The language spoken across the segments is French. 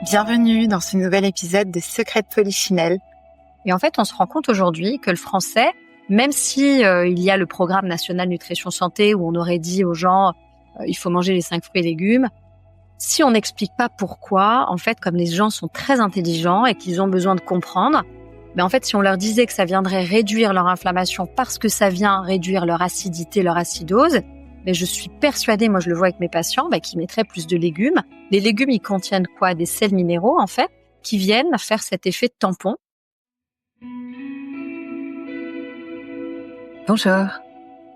Bienvenue dans ce nouvel épisode de Secrets de Polichinelle. Et en fait, on se rend compte aujourd'hui que le français, même si il y a le programme national nutrition santé où on aurait dit aux gens il faut manger les 5 fruits et légumes, si on n'explique pas pourquoi, en fait, comme les gens sont très intelligents et qu'ils ont besoin de comprendre, mais en fait, si on leur disait que ça viendrait réduire leur inflammation parce que ça vient réduire leur acidité, leur acidose, mais je suis persuadée, moi je le vois avec mes patients, qu'ils mettraient plus de légumes. Les légumes, ils contiennent quoi? Des sels minéraux, en fait, qui viennent faire cet effet de tampon. Bonjour,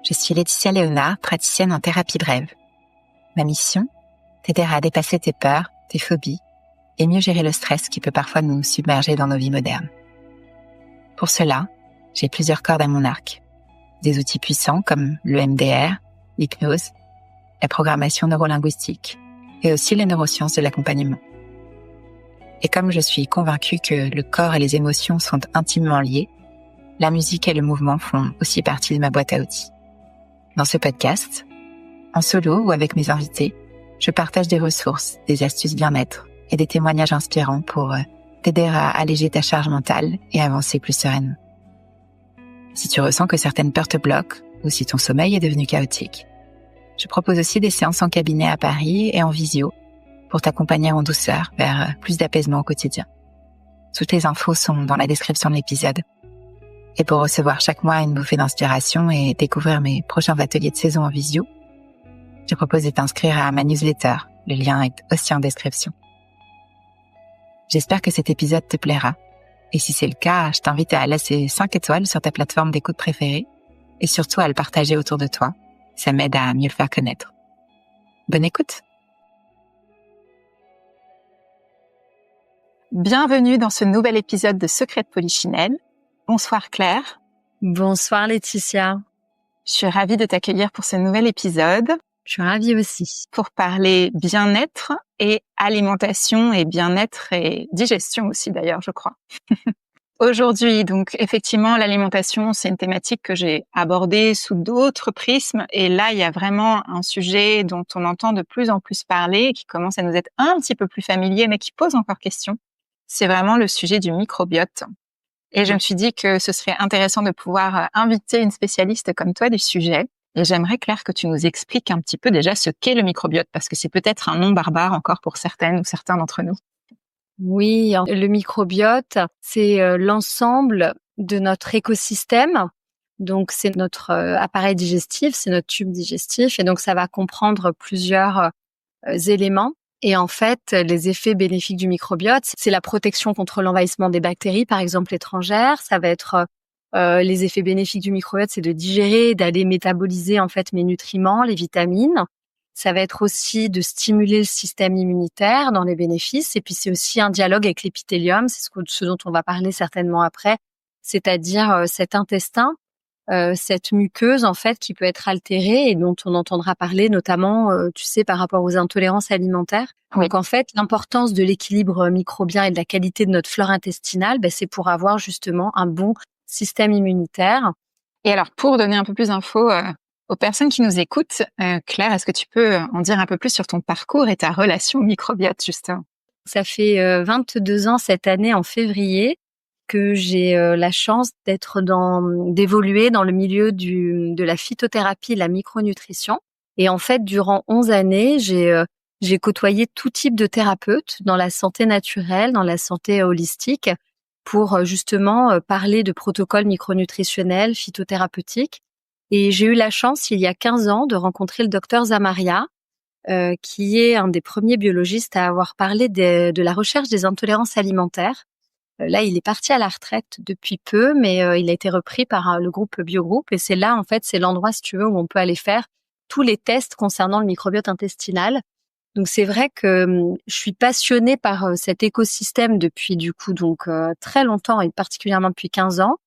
je suis Laetitia Léonard, praticienne en thérapie brève. Ma mission, t'aider à dépasser tes peurs, tes phobies et mieux gérer le stress qui peut parfois nous submerger dans nos vies modernes. Pour cela, j'ai plusieurs cordes à mon arc. Des outils puissants comme le MDR, l'hypnose, la programmation neurolinguistique et aussi les neurosciences de l'accompagnement. Et comme je suis convaincue que le corps et les émotions sont intimement liés, la musique et le mouvement font aussi partie de ma boîte à outils. Dans ce podcast, en solo ou avec mes invités, je partage des ressources, des astuces bien-être et des témoignages inspirants pour t'aider à alléger ta charge mentale et avancer plus sereinement. Si tu ressens que certaines peurs te bloquent ou si ton sommeil est devenu chaotique, je propose aussi des séances en cabinet à Paris et en visio pour t'accompagner en douceur vers plus d'apaisement au quotidien. Toutes les infos sont dans la description de l'épisode. Et pour recevoir chaque mois une bouffée d'inspiration et découvrir mes prochains ateliers de saison en visio, je propose de t'inscrire à ma newsletter. Le lien est aussi en description. J'espère que cet épisode te plaira. Et si c'est le cas, je t'invite à laisser 5 étoiles sur ta plateforme d'écoute préférée et surtout à le partager autour de toi. Ça m'aide à mieux le faire connaître. Bonne écoute! Bienvenue dans ce nouvel épisode de Secrets de Polichinelle. Bonsoir Claire. Bonsoir Laetitia. Je suis ravie de t'accueillir pour ce nouvel épisode. Je suis ravie aussi. Pour parler bien-être et alimentation et bien-être et digestion aussi d'ailleurs, je crois. Aujourd'hui, donc effectivement, l'alimentation, c'est une thématique que j'ai abordée sous d'autres prismes. Et là, il y a vraiment un sujet dont on entend de plus en plus parler, qui commence à nous être un petit peu plus familier, mais qui pose encore question. C'est vraiment le sujet du microbiote. Et je me suis dit que ce serait intéressant de pouvoir inviter une spécialiste comme toi du sujet. Et j'aimerais, Claire, que tu nous expliques un petit peu déjà ce qu'est le microbiote, parce que c'est peut-être un nom barbare encore pour certaines ou certains d'entre nous. Oui, le microbiote, c'est l'ensemble de notre écosystème. Donc, c'est notre appareil digestif, c'est notre tube digestif. Et donc, ça va comprendre plusieurs éléments. Et en fait, les effets bénéfiques du microbiote, c'est la protection contre l'envahissement des bactéries, par exemple étrangères. Ça va être les effets bénéfiques du microbiote, c'est de digérer, d'aller métaboliser en fait mes nutriments, les vitamines. Ça va être aussi de stimuler le système immunitaire dans les bénéfices. Et puis, c'est aussi un dialogue avec l'épithélium. C'est ce dont on va parler certainement après. C'est-à-dire cet intestin, cette muqueuse, en fait, qui peut être altérée et dont on entendra parler notamment, tu sais, par rapport aux intolérances alimentaires. Oui. Donc, en fait, l'importance de l'équilibre microbien et de la qualité de notre flore intestinale, c'est pour avoir justement un bon système immunitaire. Et alors, pour donner un peu plus d'infos aux personnes qui nous écoutent, Claire, est-ce que tu peux en dire un peu plus sur ton parcours et ta relation au microbiote, justement? Ça fait 22 ans cette année, en février, que j'ai la chance d'évoluer dans le milieu de la phytothérapie et la micronutrition. Et en fait, durant 11 années, j'ai côtoyé tout type de thérapeutes dans la santé naturelle, dans la santé holistique, pour justement parler de protocoles micronutritionnels, phytothérapeutiques. Et j'ai eu la chance, il y a 15 ans, de rencontrer le docteur Zamaria, qui est un des premiers biologistes à avoir parlé de la recherche des intolérances alimentaires. Là, il est parti à la retraite depuis peu, mais il a été repris par le groupe Biogroup. Et c'est là, en fait, c'est l'endroit, si tu veux, où on peut aller faire tous les tests concernant le microbiote intestinal. Donc, c'est vrai que je suis passionnée par cet écosystème depuis, du coup, donc très longtemps et particulièrement depuis 15 ans.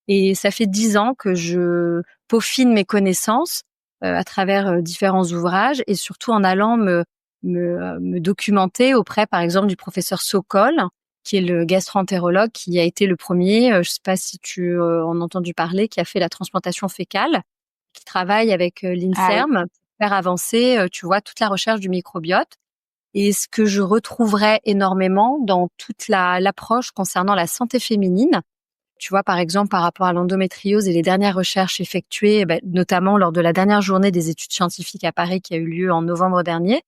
Et ça fait 10 ans que je peaufine mes connaissances à travers différents ouvrages et surtout en allant me documenter auprès, par exemple, du professeur Sokol, qui est le gastro-entérologue qui a été le premier, je sais pas si tu en as entendu parler, qui a fait la transplantation fécale, qui travaille avec l'INSERM pour faire avancer, tu vois, toute la recherche du microbiote. et ce que je retrouverais énormément dans toute l'approche concernant la santé féminine. Tu vois, par exemple, par rapport à l'endométriose et les dernières recherches effectuées, notamment lors de la dernière journée des études scientifiques à Paris qui a eu lieu en novembre dernier,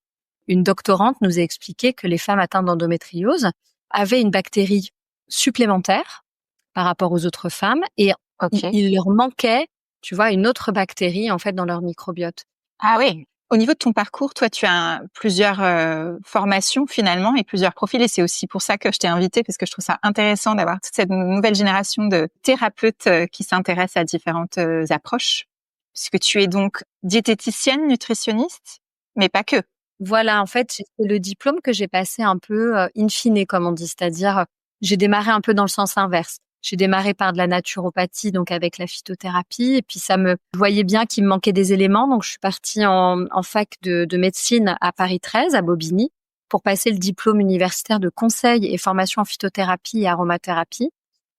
une doctorante nous a expliqué que les femmes atteintes d'endométriose avaient une bactérie supplémentaire par rapport aux autres femmes et il leur manquait, tu vois, une autre bactérie en fait dans leur microbiote. Ah oui. Au niveau de ton parcours, toi, tu as plusieurs formations finalement et plusieurs profils, et c'est aussi pour ça que je t'ai invitée, parce que je trouve ça intéressant d'avoir toute cette nouvelle génération de thérapeutes qui s'intéressent à différentes approches, puisque tu es donc diététicienne, nutritionniste, mais pas que. Voilà, en fait, c'est le diplôme que j'ai passé un peu in fine, comme on dit, c'est-à-dire j'ai démarré un peu dans le sens inverse. J'ai démarré par de la naturopathie, donc avec la phytothérapie, et puis je voyais bien qu'il me manquait des éléments, donc je suis partie en fac de médecine à Paris 13, à Bobigny, pour passer le diplôme universitaire de conseil et formation en phytothérapie et aromathérapie.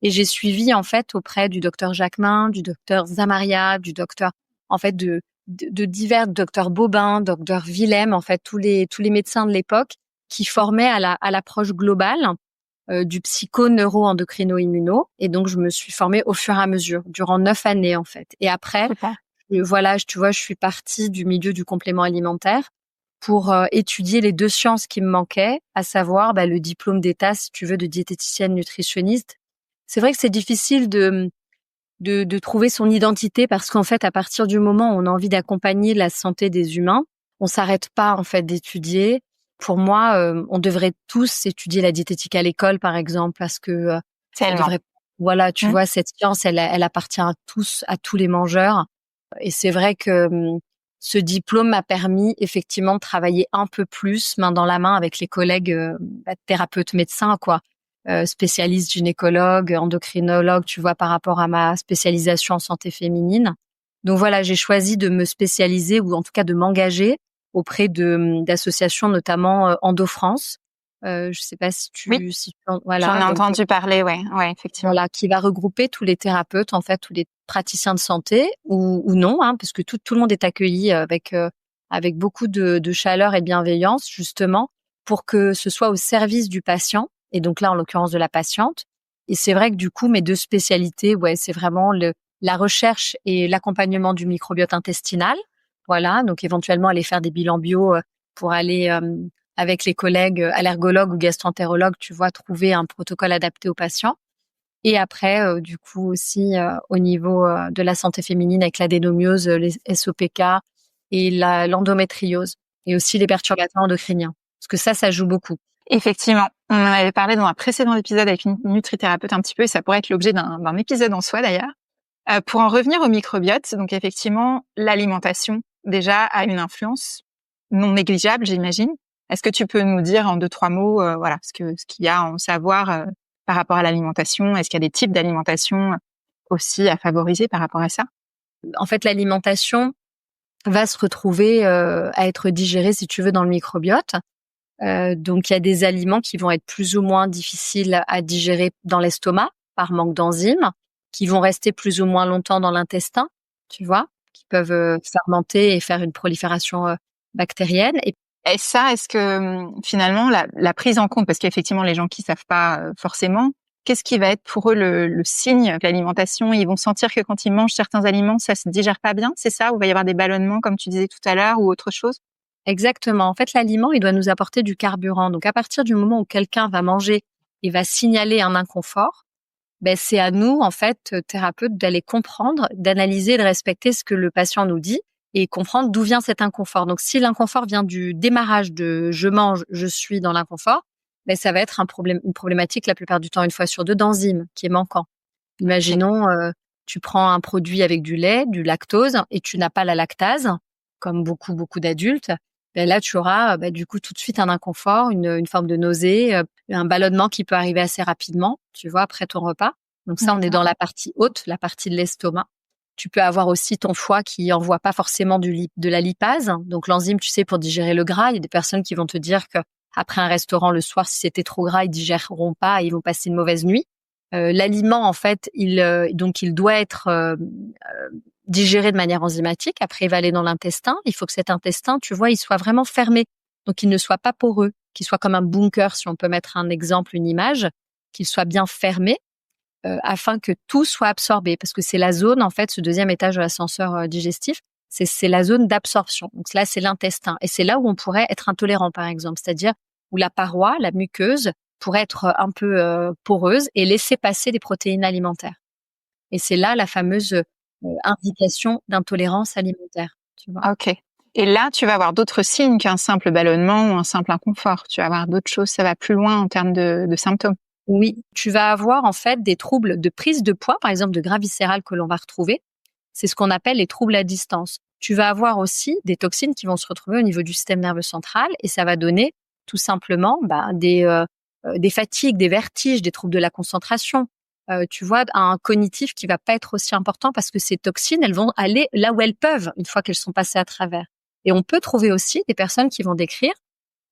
Et j'ai suivi en fait auprès du docteur Jacquemin, du docteur Zamaria, du docteur en fait de divers docteurs Bobin, docteur Willem, en fait tous les médecins de l'époque qui formaient à l'approche globale du psycho-neuro-endocrino-immuno. Et donc, je me suis formée au fur et à mesure, durant 9 années, en fait. Et après, tu vois, je suis partie du milieu du complément alimentaire pour étudier les 2 sciences qui me manquaient, à savoir le diplôme d'État, si tu veux, de diététicienne nutritionniste. C'est vrai que c'est difficile de trouver son identité parce qu'en fait, à partir du moment où on a envie d'accompagner la santé des humains, on s'arrête pas, en fait, d'étudier. Pour moi, on devrait tous étudier la diététique à l'école, par exemple, parce que voilà, tu vois, cette science, elle appartient à tous les mangeurs. Et c'est vrai que ce diplôme m'a permis effectivement de travailler un peu plus main dans la main avec les collègues thérapeutes médecins, quoi, spécialistes gynécologues, endocrinologues, tu vois, par rapport à ma spécialisation en santé féminine. Donc voilà, j'ai choisi de me spécialiser ou en tout cas de m'engager auprès d'associations, notamment Endo-France. Je sais pas si voilà. J'en ai entendu parler, ouais, effectivement. Voilà, qui va regrouper tous les thérapeutes, en fait, tous les praticiens de santé ou non, hein, parce que tout le monde est accueilli avec beaucoup de chaleur et de bienveillance, justement, pour que ce soit au service du patient. Et donc là, en l'occurrence, de la patiente. Et c'est vrai que du coup, mes 2 spécialités, c'est vraiment la recherche et l'accompagnement du microbiote intestinal. Voilà, donc éventuellement aller faire des bilans bio pour aller avec les collègues allergologues ou gastroentérologues, tu vois, trouver un protocole adapté aux patients. Et après, du coup aussi au niveau de la santé féminine avec l'adénomiose, les SOPK et l'endométriose, et aussi les perturbateurs endocriniens, parce que ça joue beaucoup. Effectivement, on en avait parlé dans un précédent épisode avec une nutrithérapeute un petit peu, et ça pourrait être l'objet d'un épisode en soi d'ailleurs. Pour en revenir au microbiote, donc effectivement, l'alimentation déjà a une influence non négligeable, j'imagine. Est-ce que tu peux nous dire en 2-3 mots, voilà, ce qu'il y a à en savoir par rapport à l'alimentation? Est-ce qu'il y a des types d'alimentation aussi à favoriser par rapport à ça? En fait, l'alimentation va se retrouver à être digérée, si tu veux, dans le microbiote. Donc, il y a des aliments qui vont être plus ou moins difficiles à digérer dans l'estomac par manque d'enzymes, qui vont rester plus ou moins longtemps dans l'intestin, tu vois, qui peuvent fermenter et faire une prolifération bactérienne. Et ça, est-ce que finalement la prise en compte, parce qu'effectivement les gens qui savent pas forcément, qu'est-ce qui va être pour eux le signe que l'alimentation, ils vont sentir que quand ils mangent certains aliments, ça se digère pas bien, c'est ça? Ou il va y avoir des ballonnements comme tu disais tout à l'heure, ou autre chose? Exactement. En fait, l'aliment, il doit nous apporter du carburant. Donc, à partir du moment où quelqu'un va manger et va signaler un inconfort, c'est à nous, en fait, thérapeutes, d'aller comprendre, d'analyser, de respecter ce que le patient nous dit et comprendre d'où vient cet inconfort. Donc, si l'inconfort vient du démarrage de je mange, je suis dans l'inconfort, ça va être une problématique la plupart du temps, 1 fois sur 2, d'enzyme qui est manquant. Imaginons, tu prends un produit avec du lait, du lactose, et tu n'as pas la lactase, comme beaucoup d'adultes. Là, tu auras du coup tout de suite un inconfort, une forme de nausée, un ballonnement qui peut arriver assez rapidement, tu vois, après ton repas. Donc ça, on est dans la partie haute, la partie de l'estomac. Tu peux avoir aussi ton foie qui envoie pas forcément de la lipase, donc l'enzyme, tu sais, pour digérer le gras. Il y a des personnes qui vont te dire que après un restaurant le soir, si c'était trop gras, ils digéreront pas, et ils vont passer une mauvaise nuit. L'aliment, en fait, il doit être digéré de manière enzymatique. Après, il va aller dans l'intestin. Il faut que cet intestin, tu vois, il soit vraiment fermé. Donc, il ne soit pas poreux. qui soit comme un bunker, si on peut mettre un exemple, une image, qu'il soit bien fermé, afin que tout soit absorbé. Parce que c'est la zone, en fait, ce deuxième étage de l'ascenseur digestif, c'est la zone d'absorption. Donc là, c'est l'intestin. Et c'est là où on pourrait être intolérant, par exemple. C'est-à-dire où la paroi, la muqueuse, pourrait être un peu poreuse et laisser passer des protéines alimentaires. Et c'est là la fameuse indication d'intolérance alimentaire. Tu vois. Ok. Et là, tu vas avoir d'autres signes qu'un simple ballonnement ou un simple inconfort. Tu vas avoir d'autres choses, ça va plus loin en termes de symptômes. Oui, tu vas avoir en fait des troubles de prise de poids, par exemple de gras viscéral que l'on va retrouver. C'est ce qu'on appelle les troubles à distance. Tu vas avoir aussi des toxines qui vont se retrouver au niveau du système nerveux central et ça va donner tout simplement des fatigues, des vertiges, des troubles de la concentration. Tu vois, un cognitif qui va pas être aussi important parce que ces toxines, elles vont aller là où elles peuvent une fois qu'elles sont passées à travers. Et on peut trouver aussi des personnes qui vont décrire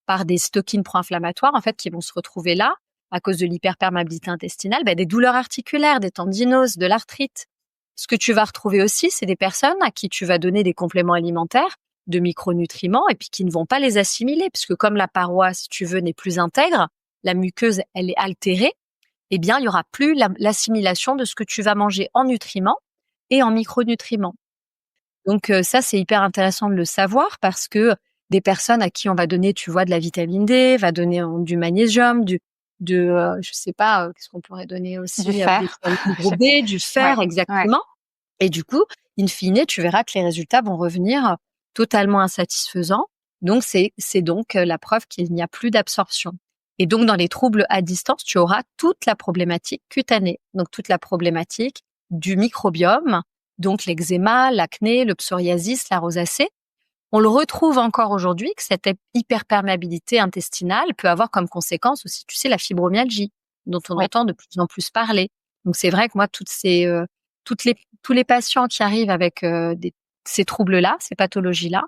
par des cytokines pro-inflammatoires, en fait, qui vont se retrouver là à cause de l'hyperperméabilité intestinale, des douleurs articulaires, des tendinoses, de l'arthrite. Ce que tu vas retrouver aussi, c'est des personnes à qui tu vas donner des compléments alimentaires, de micronutriments, et puis qui ne vont pas les assimiler, puisque comme la paroi, si tu veux, n'est plus intègre, la muqueuse, elle est altérée, eh bien, il y aura plus l'assimilation de ce que tu vas manger en nutriments et en micronutriments. Donc ça, c'est hyper intéressant de le savoir parce que des personnes à qui on va donner, tu vois, de la vitamine D, va donner du magnésium, je sais pas, qu'est-ce qu'on pourrait donner aussi, Du fer. du gros B, du fer, Ouais, exactement. Et du coup, in fine, tu verras que les résultats vont revenir totalement insatisfaisants. Donc, c'est donc la preuve qu'il n'y a plus d'absorption. Et donc, dans les troubles à distance, tu auras toute la problématique cutanée. Donc, toute la problématique du microbiome, donc l'eczéma, l'acné, le psoriasis, la rosacée. On le retrouve encore aujourd'hui que cette hyperperméabilité intestinale peut avoir comme conséquence aussi, tu sais, la fibromyalgie, dont on entend de plus en plus parler. Donc, c'est vrai que moi, tous les patients qui arrivent avec ces troubles-là, ces pathologies-là,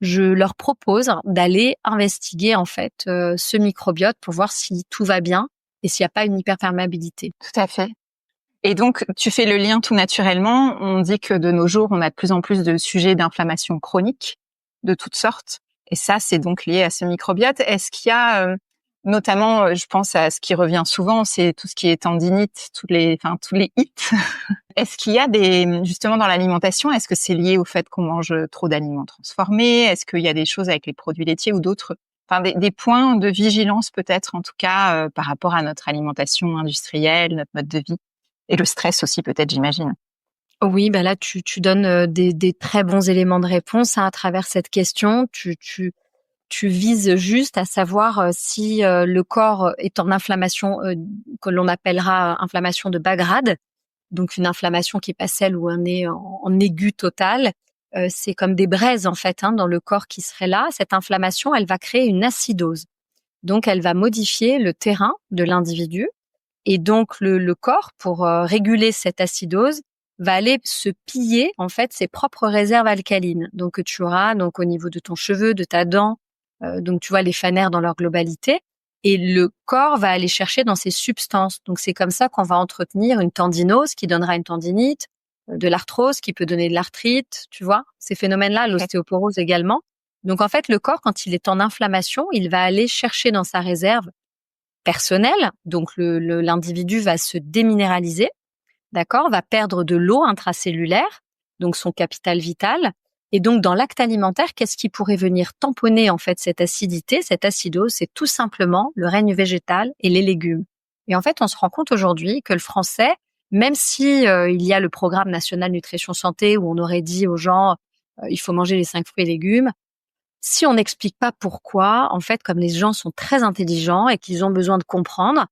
je leur propose d'aller investiguer en fait ce microbiote pour voir si tout va bien et s'il n'y a pas une hyperperméabilité. Tout à fait. Et donc, tu fais le lien tout naturellement. On dit que de nos jours, on a de plus en plus de sujets d'inflammation chronique de toutes sortes. Et ça, c'est donc lié à ce microbiote. Est-ce qu'il y a, notamment, je pense à ce qui revient souvent, c'est tout ce qui est tendinite, tous les hits. Est-ce qu'il y a justement dans l'alimentation, est-ce que c'est lié au fait qu'on mange trop d'aliments transformés? Est-ce qu'il y a des choses avec les produits laitiers ou d'autres, des points de vigilance peut-être, en tout cas, par rapport à notre alimentation industrielle, notre mode de vie? Et le stress aussi peut-être, j'imagine. Oui, là tu donnes des très bons éléments de réponse à travers cette question. Tu vises juste à savoir si le corps est en inflammation que l'on appellera inflammation de bas grade, donc une inflammation qui est pas celle où on est en aigu total. C'est comme des braises en fait dans le corps qui serait là. Cette inflammation, elle va créer une acidose. Donc elle va modifier le terrain de l'individu. Et donc, le corps, pour réguler cette acidose, va aller se piller, en fait, ses propres réserves alcalines. Donc, que tu auras donc au niveau de ton cheveu, de ta dent, donc tu vois les phanères dans leur globalité. Et le corps va aller chercher dans ces substances. Donc, c'est comme ça qu'on va entretenir une tendinose qui donnera une tendinite, de l'arthrose qui peut donner de l'arthrite, tu vois, ces phénomènes-là, l'ostéoporose également. Donc, en fait, le corps, quand il est en inflammation, il va aller chercher dans sa réserve personnel, donc l'individu va se déminéraliser, d'accord, va perdre de l'eau intracellulaire, donc son capital vital. Et donc dans l'acte alimentaire, qu'est-ce qui pourrait venir tamponner en fait cette acidité, cette acidose? C'est tout simplement le règne végétal et les légumes. Et en fait, on se rend compte aujourd'hui que le français, même si il y a le programme national nutrition santé où on aurait dit aux gens il faut manger les 5 fruits et légumes, si on n'explique pas pourquoi, en fait, comme les gens sont très intelligents et qu'ils ont besoin de comprendre,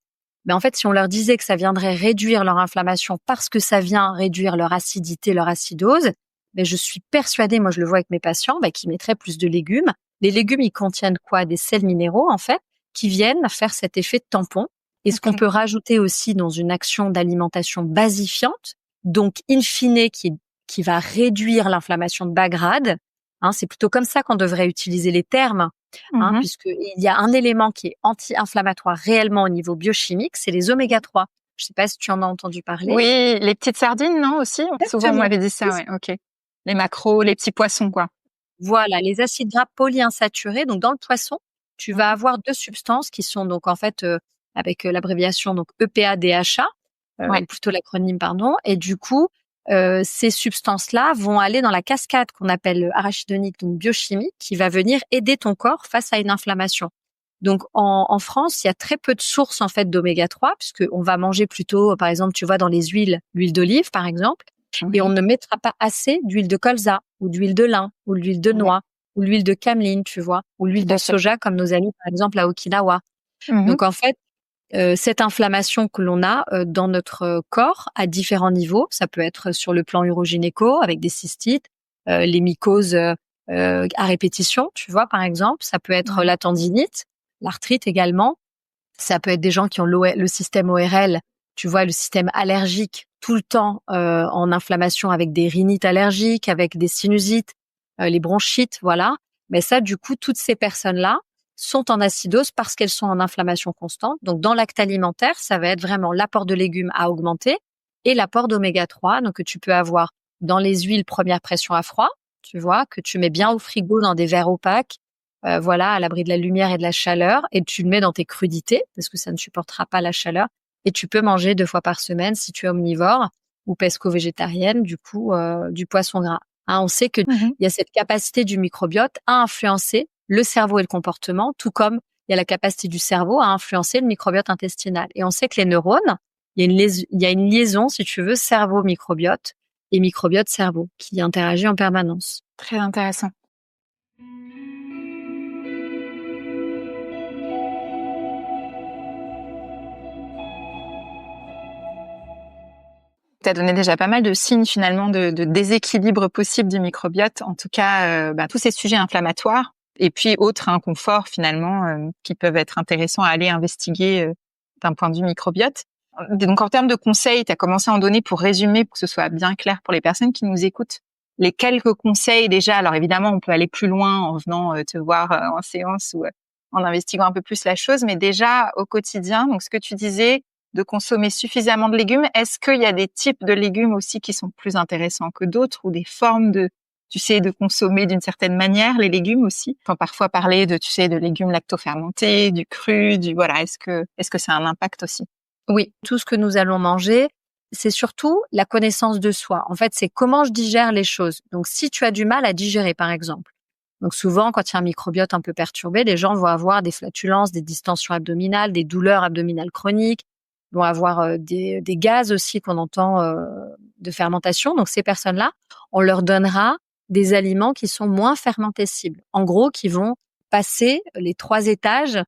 en fait, si on leur disait que ça viendrait réduire leur inflammation parce que ça vient réduire leur acidité, leur acidose, je suis persuadée, moi je le vois avec mes patients, qu'ils mettraient plus de légumes. Les légumes, ils contiennent quoi? Des sels minéraux, en fait, qui viennent faire cet effet de tampon. Et ce qu'on peut rajouter aussi dans une action d'alimentation basifiante, donc in fine qui va réduire l'inflammation de bas grade. C'est plutôt comme ça qu'on devrait utiliser les termes, puisqu'il y a un élément qui est anti-inflammatoire réellement au niveau biochimique, c'est les oméga 3. Je ne sais pas si tu en as entendu parler. Oui, les petites sardines, non, aussi? Souvent, on m'avait dit ça, ouais, ok. Les maquereaux, les petits poissons, quoi. Voilà, les acides gras polyinsaturés. Donc, dans le poisson, tu vas avoir deux substances qui sont donc en fait avec l'abréviation donc EPA-DHA, ou plutôt l'acronyme pardon. Et du coup, ces substances-là vont aller dans la cascade qu'on appelle arachidonique, donc biochimie, qui va venir aider ton corps face à une inflammation. Donc en France, il y a très peu de sources en fait d'oméga 3 puisque on va manger plutôt, par exemple, tu vois dans les huiles, l'huile d'olive par exemple, et on ne mettra pas assez d'huile de colza ou d'huile de lin ou l'huile de noix ou l'huile de cameline, tu vois, ou l'huile de soja comme nos amis par exemple à Okinawa. Donc en fait, cette inflammation que l'on a dans notre corps à différents niveaux, ça peut être sur le plan urogynéco avec des cystites, les mycoses à répétition, tu vois par exemple, ça peut être la tendinite, l'arthrite également, ça peut être des gens qui ont le système ORL, tu vois le système allergique tout le temps en inflammation avec des rhinites allergiques, avec des sinusites, les bronchites, voilà. Mais ça du coup toutes ces personnes-là sont en acidose parce qu'elles sont en inflammation constante. Donc, dans l'acte alimentaire, ça va être vraiment l'apport de légumes à augmenter et l'apport d'oméga 3, donc que tu peux avoir dans les huiles première pression à froid, tu vois, que tu mets bien au frigo dans des verres opaques, voilà, à l'abri de la lumière et de la chaleur, et tu le mets dans tes crudités parce que ça ne supportera pas la chaleur. Et tu peux manger 2 fois par semaine si tu es omnivore ou pesco-végétarienne, du coup, du poisson gras. Hein, on sait que il y a cette capacité du microbiote à influencer le cerveau et le comportement, tout comme il y a la capacité du cerveau à influencer le microbiote intestinal. Et on sait que les neurones, il y a une liaison, si tu veux, cerveau-microbiote et microbiote-cerveau qui interagit en permanence. Très intéressant. Tu as donné déjà pas mal de signes finalement de déséquilibre possible du microbiote, en tout cas tous ces sujets inflammatoires et puis autres inconforts finalement qui peuvent être intéressants à aller investiguer d'un point de vue microbiote. Donc en termes de conseils, tu as commencé à en donner pour résumer, pour que ce soit bien clair pour les personnes qui nous écoutent. Les quelques conseils déjà, alors évidemment on peut aller plus loin en venant te voir en séance ou en investiguant un peu plus la chose, mais déjà au quotidien, donc ce que tu disais, de consommer suffisamment de légumes. Est-ce qu'il y a des types de légumes aussi qui sont plus intéressants que d'autres ou des formes de, tu sais, de consommer d'une certaine manière les légumes aussi? Enfin, parfois parler de, tu sais, de légumes lactofermentés, du cru, voilà. Est-ce que ça a un impact aussi? Oui, tout ce que nous allons manger, c'est surtout la connaissance de soi. En fait, c'est comment je digère les choses. Donc, si tu as du mal à digérer, par exemple. Donc, souvent, quand il y a un microbiote un peu perturbé, les gens vont avoir des flatulences, des distensions abdominales, des douleurs abdominales chroniques, vont avoir des gaz aussi qu'on entend de fermentation. Donc, ces personnes-là, on leur donnera des aliments qui sont moins fermentescibles. En gros, qui vont passer les 3 étages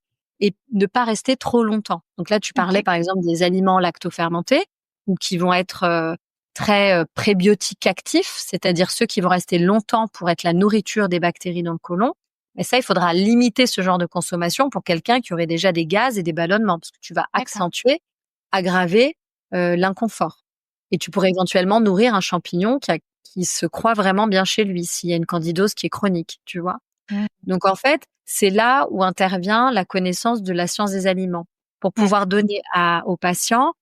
et ne pas rester trop longtemps. Donc là, tu parlais par exemple des aliments lactofermentés ou qui vont être très prébiotiques actifs, c'est-à-dire ceux qui vont rester longtemps pour être la nourriture des bactéries dans le côlon. Mais ça, il faudra limiter ce genre de consommation pour quelqu'un qui aurait déjà des gaz et des ballonnements parce que tu vas accentuer, aggraver l'inconfort. Et tu pourrais éventuellement nourrir un champignon qui se croit vraiment bien chez lui s'il y a une candidose qui est chronique, tu vois. Donc en fait, c'est là où intervient la connaissance de la science des aliments pour pouvoir donner aux patients,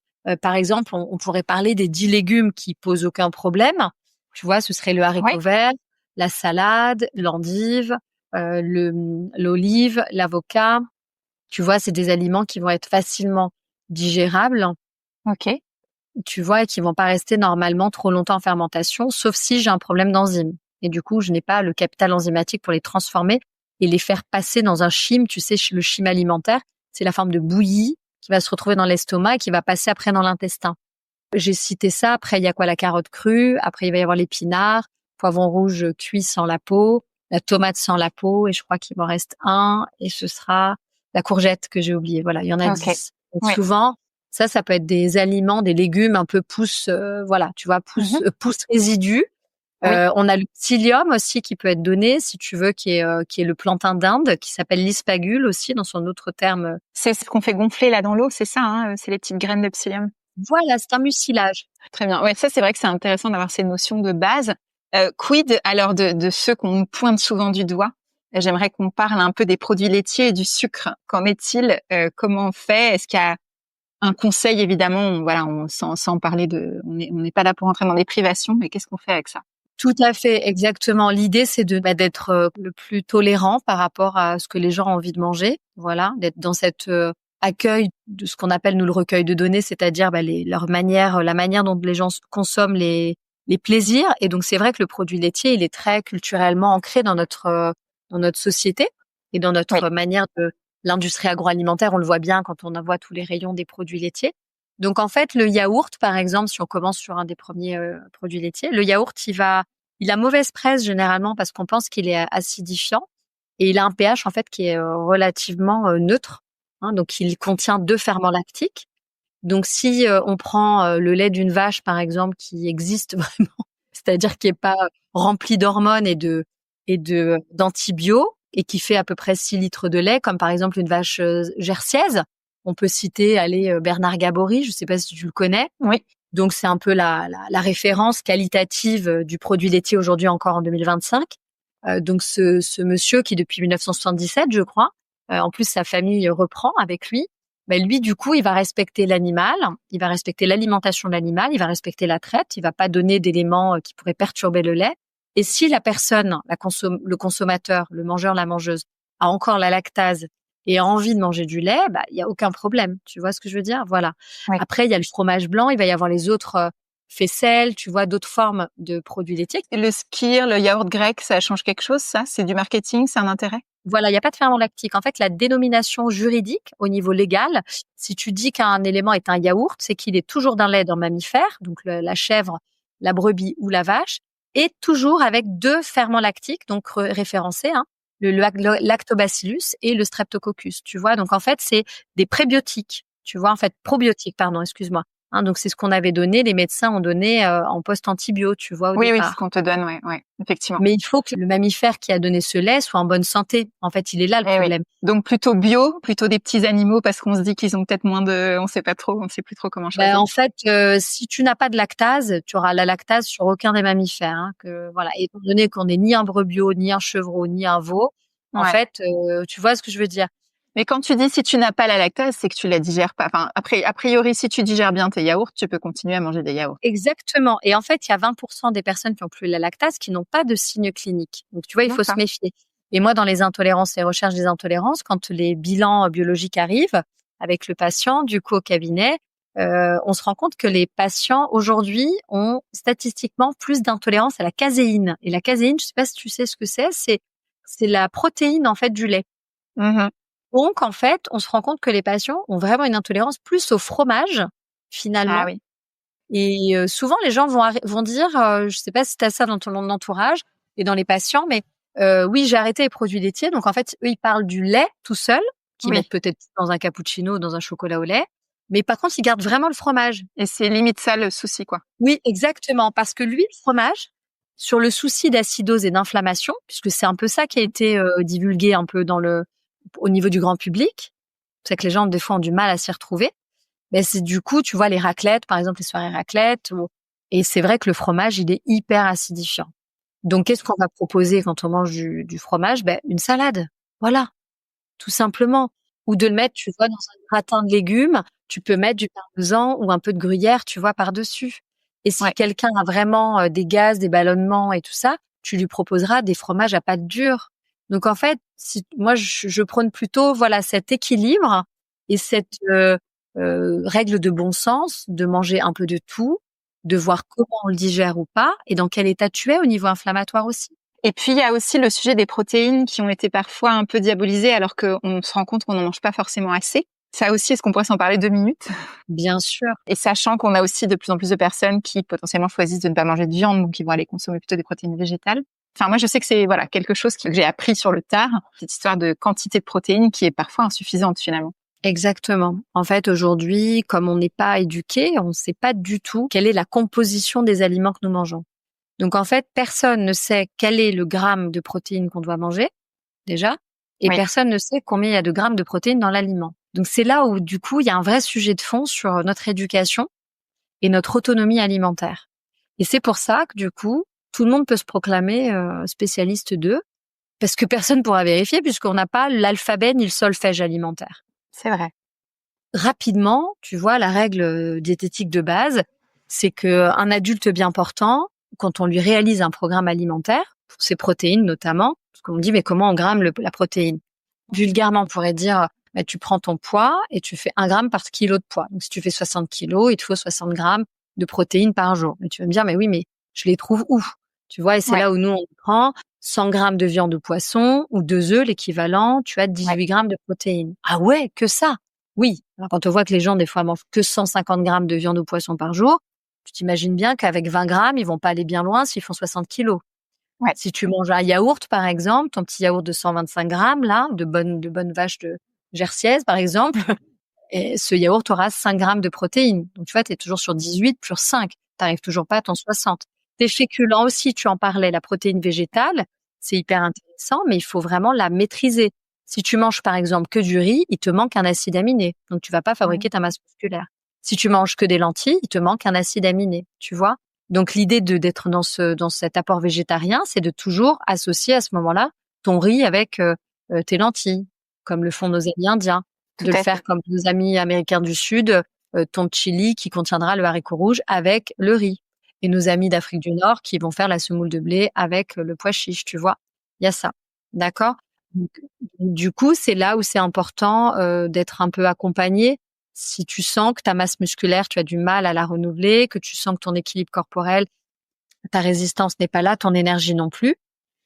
par exemple, on pourrait parler des 10 légumes qui posent aucun problème. Tu vois, ce serait le haricot vert, la salade, l'endive, l'olive, l'avocat. Tu vois, c'est des aliments qui vont être facilement digérables. Ok. Tu vois, et qui vont pas rester normalement trop longtemps en fermentation, sauf si j'ai un problème d'enzyme. Et du coup, je n'ai pas le capital enzymatique pour les transformer et les faire passer dans un chyme. Tu sais, le chyme alimentaire, c'est la forme de bouillie qui va se retrouver dans l'estomac et qui va passer après dans l'intestin. J'ai cité ça. Après, il y a quoi? La carotte crue. Après, il va y avoir l'épinard, poivron rouge cuit sans la peau, la tomate sans la peau. Et je crois qu'il m'en reste un. Et ce sera la courgette que j'ai oubliée. Voilà, il y en a 10. Donc souvent, ça peut être des aliments, des légumes un peu pousses, voilà, tu vois, pousses résidus. On a le psyllium aussi qui peut être donné, si tu veux, qui est le plantain d'Inde, qui s'appelle l'ispagule aussi dans son autre terme. C'est ce qu'on fait gonfler là dans l'eau, c'est ça, hein, c'est les petites graines de psyllium. Voilà, c'est un mucilage. Très bien. Ouais, ça c'est vrai que c'est intéressant d'avoir ces notions de base. Quid alors de ceux qu'on pointe souvent du doigt? J'aimerais qu'on parle un peu des produits laitiers et du sucre. Qu'en est-il? Comment on fait? Est-ce qu'il y a un conseil? Évidemment, voilà, sans parler on n'est pas là pour entrer dans des privations, mais qu'est-ce qu'on fait avec ça? Tout à fait, exactement. L'idée, c'est d'être le plus tolérant par rapport à ce que les gens ont envie de manger. Voilà, d'être dans cet accueil de ce qu'on appelle nous le recueil de données, c'est-à-dire leur manière, la manière dont les gens consomment les plaisirs. Et donc c'est vrai que le produit laitier, il est très culturellement ancré dans notre société et dans notre manière de l'industrie agroalimentaire. On le voit bien quand on voit tous les rayons des produits laitiers. Donc en fait, le yaourt, par exemple, si on commence sur un des premiers produits laitiers, le yaourt, il a mauvaise presse généralement parce qu'on pense qu'il est acidifiant et il a un pH en fait qui est relativement neutre. Hein, donc il contient 2 ferments lactiques. Donc si on prend le lait d'une vache, par exemple, qui existe vraiment, c'est-à-dire qui est pas rempli d'hormones et d'antibio et qui fait à peu près 6 litres de lait, comme par exemple une vache jersiaise. On peut citer Bernard Gabory, je sais pas si tu le connais. Oui. Donc c'est un peu la référence qualitative du produit laitier aujourd'hui encore en 2025. Donc ce monsieur qui depuis 1977, je crois, en plus sa famille reprend avec lui. Ben lui du coup, il va respecter l'animal, il va respecter l'alimentation de l'animal, il va respecter la traite, il va pas donner d'éléments qui pourraient perturber le lait. Et si la personne, le consommateur, le mangeur, la mangeuse a encore la lactase et a envie de manger du lait, bah il y a aucun problème. Tu vois ce que je veux dire? Voilà. Oui. Après, il y a le fromage blanc, il va y avoir les autres faisselles, tu vois, d'autres formes de produits laitiers. Et le skyr, le yaourt grec, ça change quelque chose, ça? C'est du marketing, c'est un intérêt? Voilà, il n'y a pas de ferment lactique. En fait, la dénomination juridique au niveau légal, si tu dis qu'un élément est un yaourt, c'est qu'il est toujours d'un lait d'un mammifère, donc la chèvre, la brebis ou la vache, et toujours avec 2 ferments lactiques, donc référencés, hein, le lactobacillus et le streptococcus. Tu vois, donc en fait, c'est des prébiotiques. Tu vois, en fait, probiotiques, pardon, excuse-moi. Hein, donc c'est ce qu'on avait donné, les médecins ont donné en post-antibio, tu vois, au Oui, départ. c'est ce qu'on te donne, ouais, effectivement. Mais il faut que le mammifère qui a donné ce lait soit en bonne santé. En fait, il est là le problème. Oui. Donc plutôt bio, plutôt des petits animaux parce qu'on se dit qu'ils ont peut-être moins on sait plus trop comment choisir. En fait, si tu n'as pas de lactase, tu auras la lactase sur aucun des mammifères. Hein, voilà. Et étant donné qu'on n'est ni un brebis, ni un chevreau, ni un veau, en fait, tu vois ce que je veux dire. Mais quand tu dis si tu n'as pas la lactase, c'est que tu la digères pas. Enfin, après, a priori, si tu digères bien tes yaourts, tu peux continuer à manger des yaourts. Exactement. Et en fait, il y a 20% des personnes qui ont plus la lactase qui n'ont pas de signes cliniques. Donc, tu vois, il faut se méfier. Et moi, dans les intolérances et recherches des intolérances, quand les bilans biologiques arrivent avec le patient, du coup, au cabinet, on se rend compte que les patients aujourd'hui ont statistiquement plus d'intolérance à la caséine. Et la caséine, je sais pas si tu sais ce que c'est la protéine, en fait, du lait. Mmh. Donc, en fait, on se rend compte que les patients ont vraiment une intolérance plus au fromage, finalement. Ah oui. Et souvent, les gens vont dire, je sais pas si tu as ça dans ton entourage et dans les patients, mais oui, j'ai arrêté les produits laitiers. Donc, en fait, eux, ils parlent du lait tout seul, qu'ils mettent peut-être dans un cappuccino, dans un chocolat au lait. Mais par contre, ils gardent vraiment le fromage. Et c'est limite ça le souci, quoi. Oui, exactement. Parce que lui, le fromage, sur le souci d'acidose et d'inflammation, puisque c'est un peu ça qui a été divulgué un peu au niveau du grand public, c'est que les gens, des fois, ont du mal à s'y retrouver. Mais c'est du coup, tu vois, les raclettes, par exemple, les soirées raclettes. Et c'est vrai que le fromage, il est hyper acidifiant. Donc, qu'est-ce qu'on va proposer quand on mange du fromage? Une salade. Voilà. Tout simplement. Ou de le mettre, tu vois, dans un gratin de légumes. Tu peux mettre du parmesan ou un peu de gruyère, tu vois, par-dessus. Et si quelqu'un a vraiment des gaz, des ballonnements et tout ça, tu lui proposeras des fromages à pâte dure. Donc, en fait, moi, je prône plutôt, voilà, cet équilibre et cette règle de bon sens, de manger un peu de tout, de voir comment on le digère ou pas, et dans quel état tu es au niveau inflammatoire aussi. Et puis, il y a aussi le sujet des protéines qui ont été parfois un peu diabolisées alors qu'on se rend compte qu'on n'en mange pas forcément assez. Ça aussi, est-ce qu'on pourrait s'en parler 2 minutes? Bien sûr. Et sachant qu'on a aussi de plus en plus de personnes qui potentiellement choisissent de ne pas manger de viande, donc qui vont aller consommer plutôt des protéines végétales. Enfin, moi, je sais que c'est quelque chose que j'ai appris sur le tard, cette histoire de quantité de protéines qui est parfois insuffisante finalement. Exactement. En fait, aujourd'hui, comme on n'est pas éduqué, on ne sait pas du tout quelle est la composition des aliments que nous mangeons. Donc, en fait, personne ne sait quel est le gramme de protéines qu'on doit manger, déjà, et personne ne sait combien il y a de grammes de protéines dans l'aliment. Donc, c'est là où, du coup, il y a un vrai sujet de fond sur notre éducation et notre autonomie alimentaire. Et c'est pour ça que, du coup, tout le monde peut se proclamer spécialiste d'eux, parce que personne ne pourra vérifier puisqu'on n'a pas l'alphabet ni le solfège alimentaire. C'est vrai. Rapidement, tu vois, la règle diététique de base, c'est que un adulte bien portant quand on lui réalise un programme alimentaire, pour ses protéines notamment, parce qu'on me dit, mais comment on gramme la protéine? Vulgairement, on pourrait dire, bah, tu prends ton poids et tu fais 1 gramme par kilo de poids. Donc, si tu fais 60 kilos, il te faut 60 grammes de protéines par jour. Mais tu vas me dire, mais oui, mais je les trouve où? Tu vois, et c'est là où nous, on prend 100 grammes de viande ou poisson ou 2 œufs, l'équivalent, tu as 18 grammes de protéines. Ah ouais, que ça? Oui. Alors, quand on voit que les gens, des fois, mangent que 150 grammes de viande ou poisson par jour, tu t'imagines bien qu'avec 20 grammes, ils vont pas aller bien loin s'ils font 60 kilos. Ouais. Si tu manges un yaourt, par exemple, ton petit yaourt de 125 grammes, là, de bonne vache de Jersiaise, par exemple, et ce yaourt aura 5 grammes de protéines. Donc, tu vois, tu es toujours sur 18 plus 5. T'arrives toujours pas à ton 60. Tes féculents aussi, tu en parlais, la protéine végétale, c'est hyper intéressant, mais il faut vraiment la maîtriser. Si tu manges, par exemple, que du riz, il te manque un acide aminé. Donc, tu vas pas fabriquer ta masse musculaire. Si tu manges que des lentilles, il te manque un acide aminé, tu vois. Donc, l'idée d'être dans cet apport végétarien, c'est de toujours associer à ce moment-là ton riz avec tes lentilles, comme le font nos amis indiens. De le faire comme nos amis américains du Sud, ton chili qui contiendra le haricot rouge avec le riz. Et nos amis d'Afrique du Nord qui vont faire la semoule de blé avec le pois chiche, tu vois. Il y a ça. D'accord? Donc, du coup, c'est là où c'est important d'être un peu accompagné. Si tu sens que ta masse musculaire, tu as du mal à la renouveler, que tu sens que ton équilibre corporel, ta résistance n'est pas là, ton énergie non plus,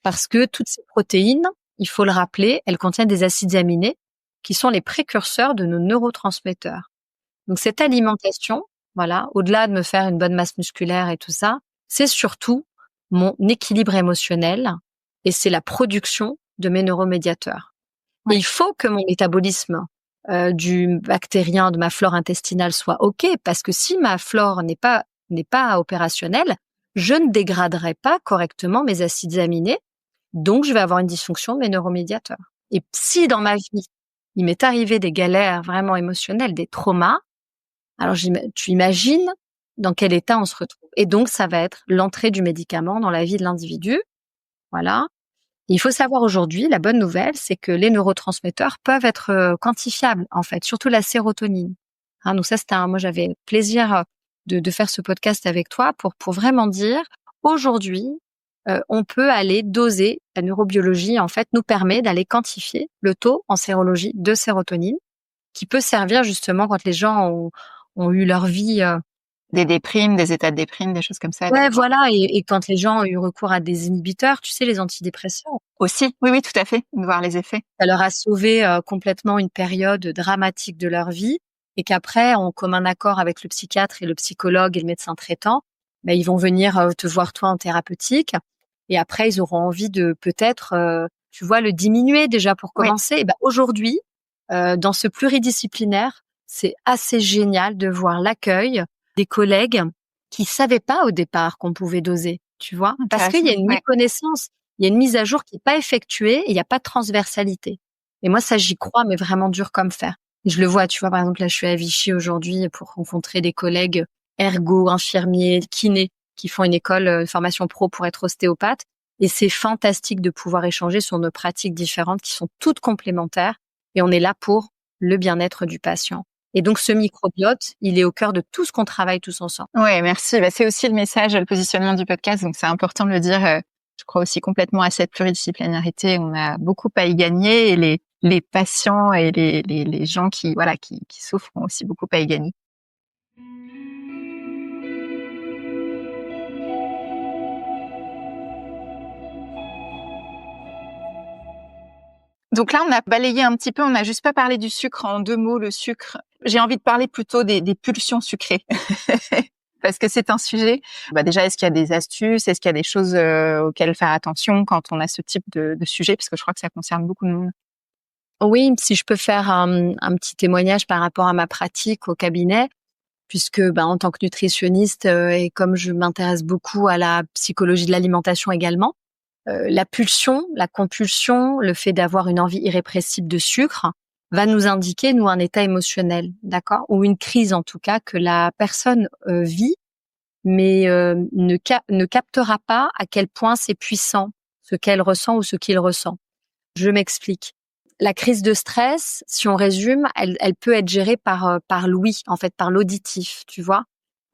parce que toutes ces protéines, il faut le rappeler, elles contiennent des acides aminés qui sont les précurseurs de nos neurotransmetteurs. Donc cette alimentation, voilà, au-delà de me faire une bonne masse musculaire et tout ça, c'est surtout mon équilibre émotionnel et c'est la production de mes neuromédiateurs. Et il faut que mon métabolisme du bactérien, de ma flore intestinale soit OK, parce que si ma flore n'est pas opérationnelle, je ne dégraderai pas correctement mes acides aminés, donc je vais avoir une dysfonction de mes neuromédiateurs. Et si dans ma vie, il m'est arrivé des galères vraiment émotionnelles, des traumas, alors tu imagines dans quel état on se retrouve. Et donc, ça va être l'entrée du médicament dans la vie de l'individu. Voilà. Et il faut savoir aujourd'hui, la bonne nouvelle, c'est que les neurotransmetteurs peuvent être quantifiables, en fait, surtout la sérotonine. Hein, donc ça, moi, j'avais plaisir de faire ce podcast avec toi pour vraiment dire, aujourd'hui, on peut aller doser. La neurobiologie, en fait, nous permet d'aller quantifier le taux en sérologie de sérotonine, qui peut servir justement quand les gens ont eu leur vie. Des déprimes, des états de déprime, des choses comme ça. Ouais, voilà. Et quand les gens ont eu recours à des inhibiteurs, tu sais, les antidépresseurs. Aussi, oui, tout à fait, de voir les effets. Ça leur a sauvé complètement une période dramatique de leur vie et qu'après, en commun accord avec le psychiatre et le psychologue et le médecin traitant, ben, ils vont venir te voir toi en thérapeutique et après, ils auront envie de peut-être, tu vois, le diminuer déjà pour commencer. Et ben, aujourd'hui, dans ce pluridisciplinaire, c'est assez génial de voir l'accueil des collègues qui savaient pas au départ qu'on pouvait doser, tu vois, parce qu'il y a une méconnaissance, il y a une mise à jour qui n'est pas effectuée et il n'y a pas de transversalité. Et moi, ça, j'y crois, mais vraiment dur comme fer. Et je le vois, tu vois, par exemple, là, je suis à Vichy aujourd'hui pour rencontrer des collègues ergo, infirmiers, kinés, qui font une école, formation pro pour être ostéopathe. Et c'est fantastique de pouvoir échanger sur nos pratiques différentes qui sont toutes complémentaires. Et on est là pour le bien-être du patient. Et donc, ce microbiote, il est au cœur de tout ce qu'on travaille tous ensemble. Ouais, merci. Bah, c'est aussi le message, le positionnement du podcast. Donc, c'est important de le dire. Je crois aussi complètement à cette pluridisciplinarité. On a beaucoup à y gagner et les patients et les gens qui souffrent ont aussi beaucoup à y gagner. Donc là, on a balayé un petit peu, on n'a juste pas parlé du sucre en 2 mots, le sucre. J'ai envie de parler plutôt des pulsions sucrées. Parce que c'est un sujet. Bah déjà, est-ce qu'il y a des astuces? Est-ce qu'il y a des choses auxquelles faire attention quand on a ce type de sujet? Parce que je crois que ça concerne beaucoup de monde. Oui, si je peux faire un petit témoignage par rapport à ma pratique au cabinet, puisque en tant que nutritionniste et comme je m'intéresse beaucoup à la psychologie de l'alimentation également, la pulsion, la compulsion, le fait d'avoir une envie irrépressible de sucre va nous indiquer, nous, un état émotionnel, d'accord? Ou une crise, en tout cas, que la personne vit, mais ne captera pas à quel point c'est puissant, ce qu'elle ressent ou ce qu'il ressent. Je m'explique. La crise de stress, si on résume, elle peut être gérée par l'ouïe, en fait, par l'auditif, tu vois?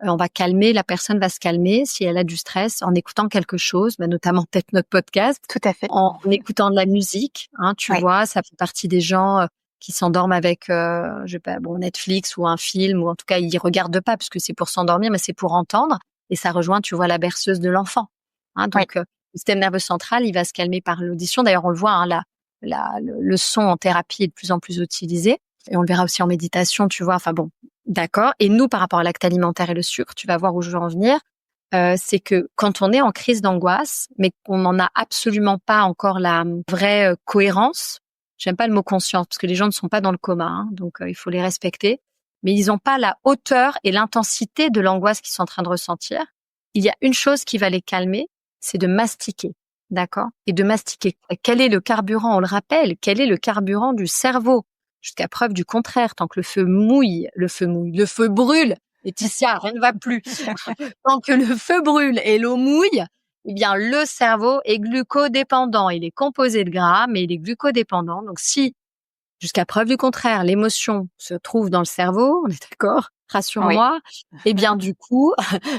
on va calmer, la personne va se calmer si elle a du stress en écoutant quelque chose, notamment peut-être notre podcast, Tout à fait. en écoutant de la musique, tu vois, ça fait partie des gens qui s'endorment avec Netflix ou un film, ou en tout cas ils regardent pas parce que c'est pour s'endormir, mais c'est pour entendre, et ça rejoint, tu vois, la berceuse de l'enfant. Donc le système nerveux central, il va se calmer par l'audition. D'ailleurs, on le voit, le son en thérapie est de plus en plus utilisé, et on le verra aussi en méditation, tu vois. Enfin bon, d'accord. Et nous, par rapport à l'acte alimentaire et le sucre, tu vas voir où je veux en venir. C'est que quand on est en crise d'angoisse, mais qu'on n'en a absolument pas encore la vraie cohérence, j'aime pas le mot conscience parce que les gens ne sont pas dans le coma, donc il faut les respecter, mais ils n'ont pas la hauteur et l'intensité de l'angoisse qu'ils sont en train de ressentir. Il y a une chose qui va les calmer, c'est de mastiquer, d'accord? Et de mastiquer. Quel est le carburant? On le rappelle, quel est le carburant du cerveau? Jusqu'à preuve du contraire, tant que le feu brûle. Laetitia, rien ne va plus. Tant que le feu brûle et l'eau mouille, eh bien, le cerveau est glucodépendant. Il est composé de gras, mais il est glucodépendant. Donc, si, jusqu'à preuve du contraire, l'émotion se trouve dans le cerveau, on est d'accord? Rassure-moi. Eh bien, du coup,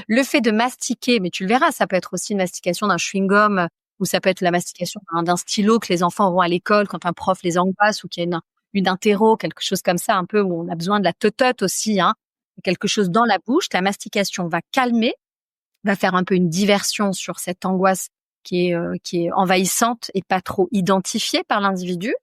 le fait de mastiquer, mais tu le verras, ça peut être aussi une mastication d'un chewing-gum, ou ça peut être la mastication d'un stylo que les enfants auront à l'école quand un prof les angoisse, ou qu'il y a une interro, quelque chose comme ça, un peu où on a besoin de la totote aussi, quelque chose dans la bouche. La mastication va calmer, va faire un peu une diversion sur cette angoisse qui est envahissante et pas trop identifiée par l'individu.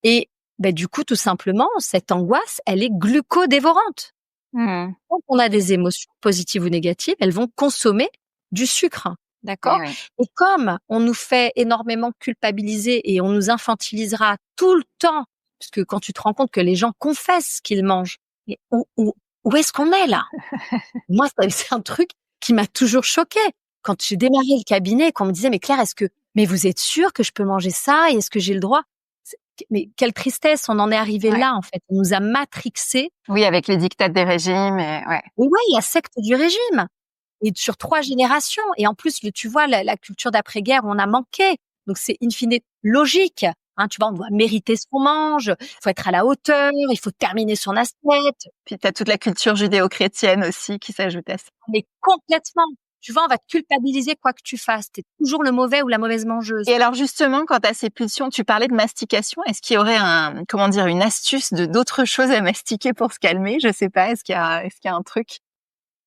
Et du coup, tout simplement, cette angoisse, elle est glucodévorante. Quand on a des émotions positives ou négatives, elles vont consommer du sucre. D'accord? Oui. Et comme on nous fait énormément culpabiliser et on nous infantilisera tout le temps, parce que quand tu te rends compte que les gens confessent qu'ils mangent, mais où est-ce qu'on est là? Moi, c'est un truc qui m'a toujours choquée. Quand j'ai démarré le cabinet, qu'on me disait, mais Claire, mais vous êtes sûre que je peux manger ça et est-ce que j'ai le droit? Mais quelle tristesse, on en est arrivé là, en fait. On nous a matrixés. Oui, avec les diktats des régimes Oui, la secte du régime. Et sur 3 générations. Et en plus, tu vois, la culture d'après-guerre, on a manqué. Donc, c'est in fine logique. Tu vois, on doit mériter ce qu'on mange. Il faut être à la hauteur. Il faut terminer son assiette. Puis, tu as toute la culture judéo-chrétienne aussi qui s'ajoute à ça. Mais complètement. Tu vois, on va te culpabiliser quoi que tu fasses. T'es toujours le mauvais ou la mauvaise mangeuse. Et alors, justement, quand tu as ces pulsions, tu parlais de mastication. Est-ce qu'il y aurait une astuce d'autres choses à mastiquer pour se calmer? Je sais pas. Est-ce qu'il y a un truc?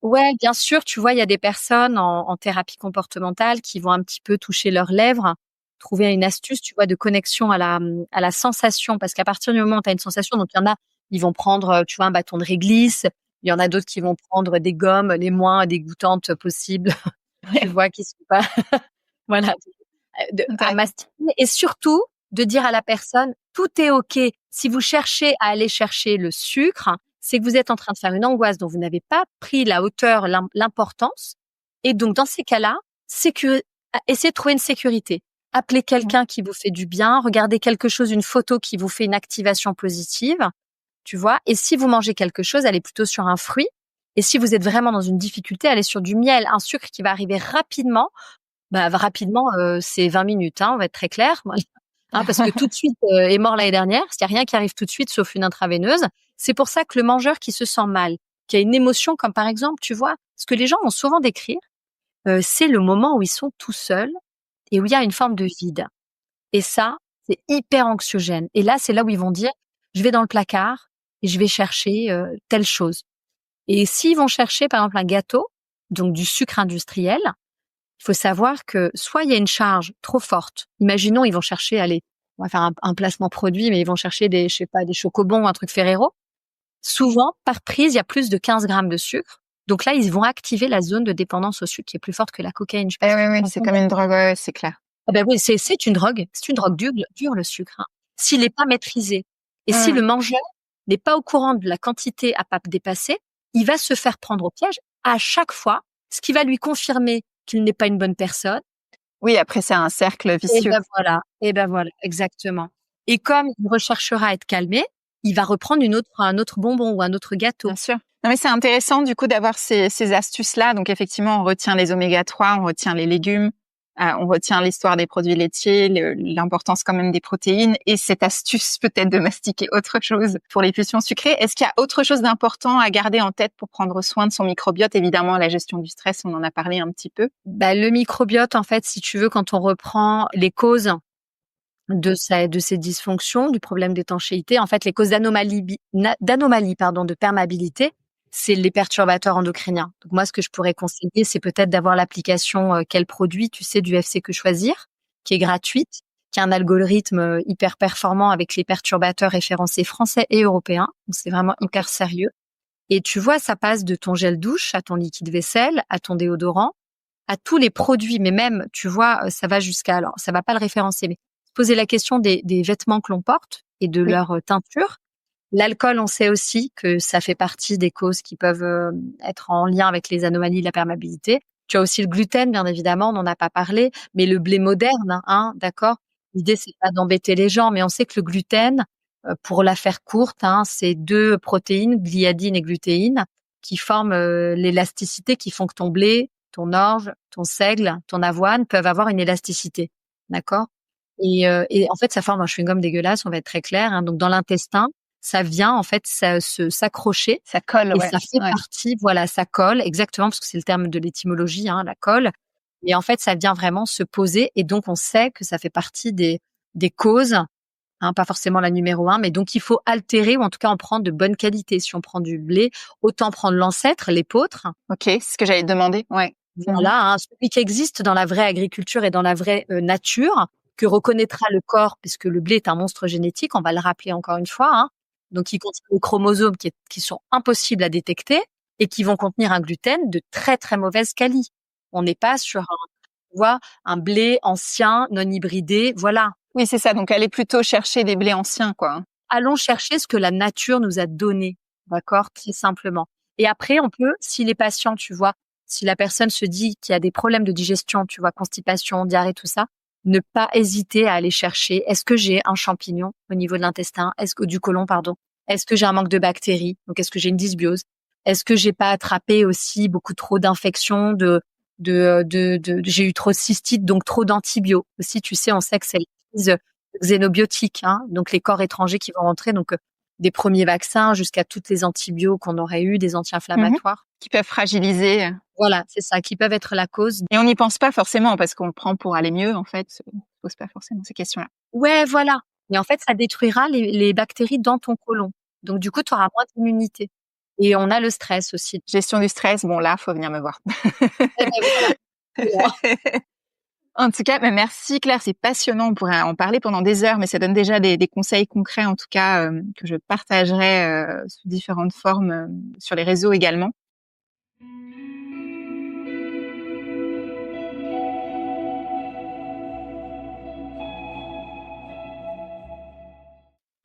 Ouais, bien sûr. Tu vois, il y a des personnes en thérapie comportementale qui vont un petit peu toucher leurs lèvres, trouver une astuce, tu vois, de connexion à la sensation. Parce qu'à partir du moment où tu as une sensation, donc il y en a, ils vont prendre, tu vois, un bâton de réglisse. Il y en a d'autres qui vont prendre des gommes les moins dégoûtantes possibles. Tu vois, qui sont pas, voilà, à mastiquer. Et surtout, de dire à la personne, tout est OK. Si vous cherchez à aller chercher le sucre, c'est que vous êtes en train de faire une angoisse dont vous n'avez pas pris la hauteur, l'importance. Et donc, dans ces cas-là, essayez de trouver une sécurité. Appelez quelqu'un qui vous fait du bien. Regardez quelque chose, une photo qui vous fait une activation positive. Tu vois. Et si vous mangez quelque chose, allez plutôt sur un fruit. Et si vous êtes vraiment dans une difficulté, allez sur du miel, un sucre qui va arriver rapidement. C'est 20 minutes, on va être très clair. Parce que tout de suite est mort l'année dernière. Il n'y a rien qui arrive tout de suite sauf une intraveineuse. C'est pour ça que le mangeur qui se sent mal, qui a une émotion comme par exemple, tu vois, ce que les gens vont souvent décrire, c'est le moment où ils sont tout seuls et où il y a une forme de vide. Et ça, c'est hyper anxiogène. Et là, c'est là où ils vont dire, je vais dans le placard et je vais chercher telle chose. Et s'ils vont chercher, par exemple, un gâteau, donc du sucre industriel, il faut savoir que soit il y a une charge trop forte. Imaginons, ils vont chercher, on va faire un placement produit, mais ils vont chercher des chocobons ou un truc Ferrero. Souvent, par prise, il y a plus de 15 grammes de sucre. Donc là, ils vont activer la zone de dépendance au sucre qui est plus forte que la cocaïne. Oui, c'est comme une drogue, c'est clair. Oui, c'est une drogue. C'est une drogue dure, le sucre. S'il n'est pas maîtrisé et si le mangeur n'est pas au courant de la quantité à pas dépasser, il va se faire prendre au piège à chaque fois, ce qui va lui confirmer qu'il n'est pas une bonne personne. Oui, après, c'est un cercle vicieux. Et ben voilà, exactement. Et comme il recherchera à être calmé, il va reprendre un autre bonbon ou un autre gâteau. Bien sûr. Non, mais c'est intéressant, du coup, d'avoir ces astuces-là. Donc, effectivement, on retient les oméga 3, on retient les légumes, On retient l'histoire des produits laitiers, l'importance quand même des protéines et cette astuce peut-être de mastiquer autre chose pour les pulsions sucrées. Est-ce qu'il y a autre chose d'important à garder en tête pour prendre soin de son microbiote? Évidemment, la gestion du stress, on en a parlé un petit peu. Le microbiote, en fait, si tu veux, quand on reprend les causes de ces dysfonctions, du problème d'étanchéité, en fait, les causes d'anomalie, de perméabilité, c'est les perturbateurs endocriniens. Donc moi, ce que je pourrais conseiller, c'est peut-être d'avoir l'application Quel produit, tu sais, du FC Que Choisir, qui est gratuite, qui a un algorithme hyper performant avec les perturbateurs référencés français et européens. Donc c'est vraiment hyper sérieux. Et tu vois, ça passe de ton gel douche à ton liquide vaisselle, à ton déodorant, à tous les produits. Mais même, tu vois, ça va jusqu'à, alors ça va pas le référencer, mais poser la question des vêtements que l'on porte et de leur teinture. L'alcool, on sait aussi que ça fait partie des causes qui peuvent être en lien avec les anomalies de la perméabilité. Tu as aussi le gluten, bien évidemment, on n'en a pas parlé, mais le blé moderne, d'accord. L'idée, c'est pas d'embêter les gens, mais on sait que le gluten, pour la faire courte, c'est 2 protéines, gliadine et glutéine, qui forment l'élasticité, qui font que ton blé, ton orge, ton seigle, ton avoine peuvent avoir une élasticité, d'accord. Et en fait, ça forme un chewing-gum dégueulasse, on va être très clair. Donc dans l'intestin, ça vient en fait s'accrocher. Ça colle, Et ouais. ça fait partie, voilà, ça colle, exactement, parce que c'est le terme de l'étymologie, la colle. Et en fait, ça vient vraiment se poser. Et donc, on sait que ça fait partie des causes, pas forcément la numéro 1, mais donc il faut altérer ou en tout cas en prendre de bonne qualité. Si on prend du blé, autant prendre l'ancêtre, l'épeautre. Ok, c'est ce que j'allais te demander. Ouais. Voilà, celui qui existe dans la vraie agriculture et dans la vraie nature, que reconnaîtra le corps, puisque le blé est un monstre génétique, on va le rappeler encore une fois. Donc, il contient des chromosomes qui sont impossibles à détecter et qui vont contenir un gluten de très, très mauvaise qualité. On n'est pas sur un blé ancien, non hybridé, voilà. Oui, c'est ça. Donc, allez plutôt chercher des blés anciens, quoi. Allons chercher ce que la nature nous a donné, d'accord, très simplement. Et après, on peut, si les patients, tu vois, si la personne se dit qu'il y a des problèmes de digestion, tu vois, constipation, diarrhée, tout ça, ne pas hésiter à aller chercher. Est-ce que j'ai un champignon au niveau de l'intestin? Du côlon, pardon? Est-ce que j'ai un manque de bactéries? Donc, est-ce que j'ai une dysbiose? Est-ce que j'ai pas attrapé aussi beaucoup trop d'infections j'ai eu trop de cystite, donc trop d'antibiotiques. Aussi, tu sais, on sait que c'est les crises xénobiotiques, donc les corps étrangers qui vont rentrer, donc des premiers vaccins jusqu'à toutes les antibiotiques qu'on aurait eu, des anti-inflammatoires. Qui peuvent fragiliser. Voilà, c'est ça, qui peuvent être la cause. Et on n'y pense pas forcément parce qu'on le prend pour aller mieux, en fait. On ne pose pas forcément ces questions-là. Ouais, voilà. Mais en fait, ça détruira les bactéries dans ton côlon. Donc, du coup, tu auras moins d'immunité. Et on a le stress aussi. Gestion du stress, bon là, faut venir me voir. Voilà. En tout cas, merci Claire, c'est passionnant. On pourrait en parler pendant des heures, mais ça donne déjà des conseils concrets, en tout cas, que je partagerai sous différentes formes sur les réseaux également.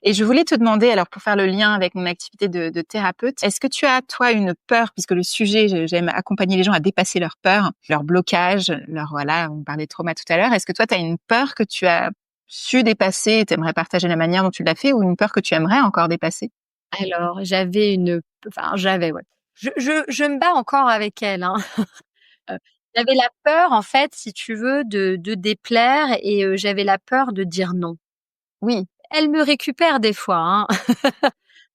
Et je voulais te demander, alors pour faire le lien avec mon activité de thérapeute, est-ce que tu as, toi, une peur, puisque le sujet, j'aime accompagner les gens à dépasser leur peur, leur blocage, on parlait de trauma tout à l'heure. Est-ce que toi, tu as une peur que tu as su dépasser, tu aimerais partager la manière dont tu l'as fait, ou une peur que tu aimerais encore dépasser? Alors, ouais. Je me bats encore avec elle, J'avais la peur, en fait, si tu veux, de déplaire et j'avais la peur de dire non. Oui. Elle me récupère des fois,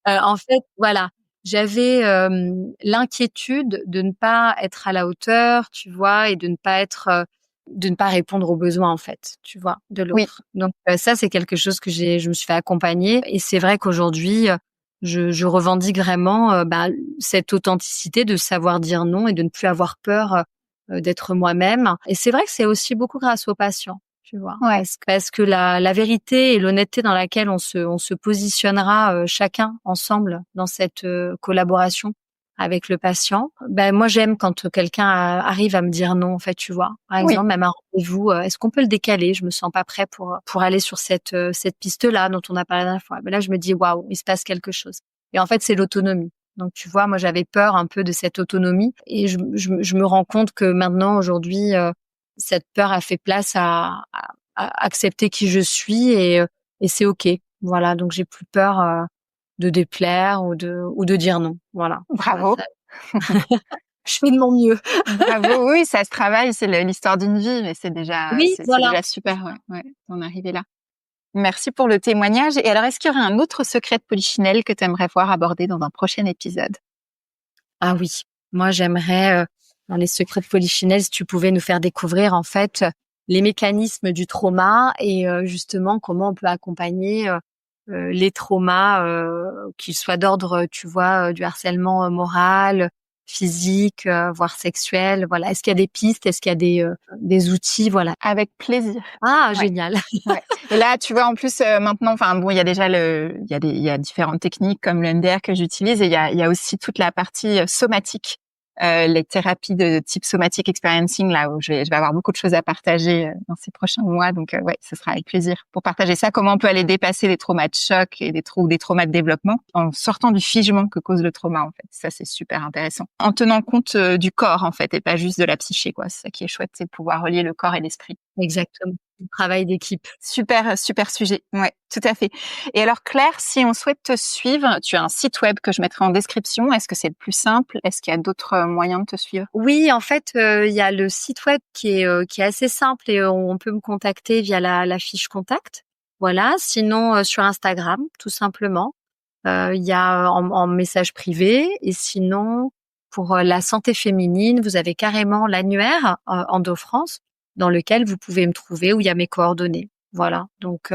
en fait, voilà, j'avais l'inquiétude de ne pas être à la hauteur, tu vois, et de ne pas répondre aux besoins, en fait, tu vois, de l'autre. Oui. Donc ça, c'est quelque chose que je me suis fait accompagner et c'est vrai qu'aujourd'hui, je revendique vraiment cette authenticité de savoir dire non et de ne plus avoir peur d'être moi-même. Et c'est vrai que c'est aussi beaucoup grâce aux patients. Tu vois, ouais. parce que la vérité et l'honnêteté dans laquelle on se positionnera chacun ensemble dans cette collaboration avec le patient. Moi j'aime quand quelqu'un arrive à me dire non, en fait, tu vois. Par exemple, même un rendez-vous, est-ce qu'on peut le décaler? Je me sens pas prêt pour aller sur cette piste-là dont on a parlé la dernière fois. Là, je me dis waouh, il se passe quelque chose. Et en fait, c'est l'autonomie. Donc tu vois, moi j'avais peur un peu de cette autonomie et je me rends compte que maintenant aujourd'hui cette peur a fait place à accepter qui je suis et c'est ok. Voilà, donc j'ai plus peur de déplaire ou de dire non. Voilà. Bravo. je fais de mon mieux. Bravo, oui, ça se travaille, c'est l'histoire d'une vie, mais c'est déjà, Oui, c'est voilà. déjà super, ouais, d'en arriver là. Merci pour le témoignage. Et alors, est-ce qu'il y aurait un autre secret de Polichinelle que tu aimerais voir abordé dans un prochain épisode? Ah oui, moi j'aimerais, dans les secrets de Polichinelle, si tu pouvais nous faire découvrir en fait les mécanismes du trauma et justement comment on peut accompagner les traumas, qu'ils soient d'ordre, tu vois, du harcèlement moral, physique, voire sexuel. Voilà. Est-ce qu'il y a des pistes? Est-ce qu'il y a des outils? Voilà. Avec plaisir. Ah, Ouais. génial. Ouais. Et là, tu vois, en plus, maintenant, enfin bon, il y a déjà il y a différentes techniques comme le MDR que j'utilise, et il y a aussi toute la partie somatique, les thérapies de type somatic experiencing, là où je vais avoir beaucoup de choses à partager dans ces prochains mois. Donc ouais, ce sera avec plaisir pour partager ça. Comment on peut aller dépasser les traumas de choc et des traumas de développement en sortant du figement que cause le trauma, en fait. Ça, c'est super intéressant. En tenant compte du corps, en fait, et pas juste de la psyché, quoi. C'est ça qui est chouette, c'est de pouvoir relier le corps et l'esprit. Exactement. Travail d'équipe. Super sujet. Ouais, tout à fait. Et alors, Claire, si on souhaite te suivre, tu as un site web que je mettrai en description. Est-ce que c'est le plus simple? Est-ce qu'il y a d'autres moyens de te suivre? Oui, en fait, il y a le site web qui est assez simple et on peut me contacter via la fiche contact. Voilà. Sinon, sur Instagram, tout simplement. Il y a en message privé. Et sinon, pour la santé féminine, vous avez carrément l'annuaire Endo France, dans lequel vous pouvez me trouver, où il y a mes coordonnées. Voilà. Donc,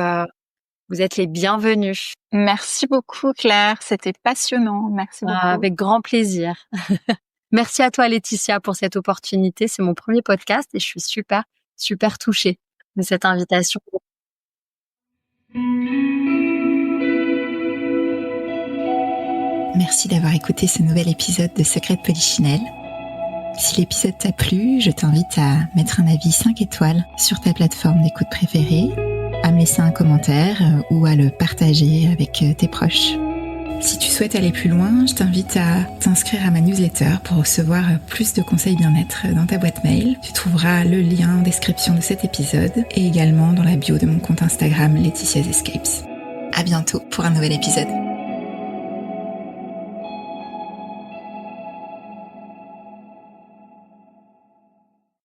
vous êtes les bienvenus. Merci beaucoup, Claire. C'était passionnant. Merci beaucoup. Avec grand plaisir. Merci à toi, Laetitia, pour cette opportunité. C'est mon premier podcast et je suis super, super touchée de cette invitation. Merci d'avoir écouté ce nouvel épisode de Secrets de Polichinelle. Si l'épisode t'a plu, je t'invite à mettre un avis 5 étoiles sur ta plateforme d'écoute préférée, à me laisser un commentaire ou à le partager avec tes proches. Si tu souhaites aller plus loin, je t'invite à t'inscrire à ma newsletter pour recevoir plus de conseils bien-être dans ta boîte mail. Tu trouveras le lien en description de cet épisode et également dans la bio de mon compte Instagram Laetitia's Escapes. À bientôt pour un nouvel épisode.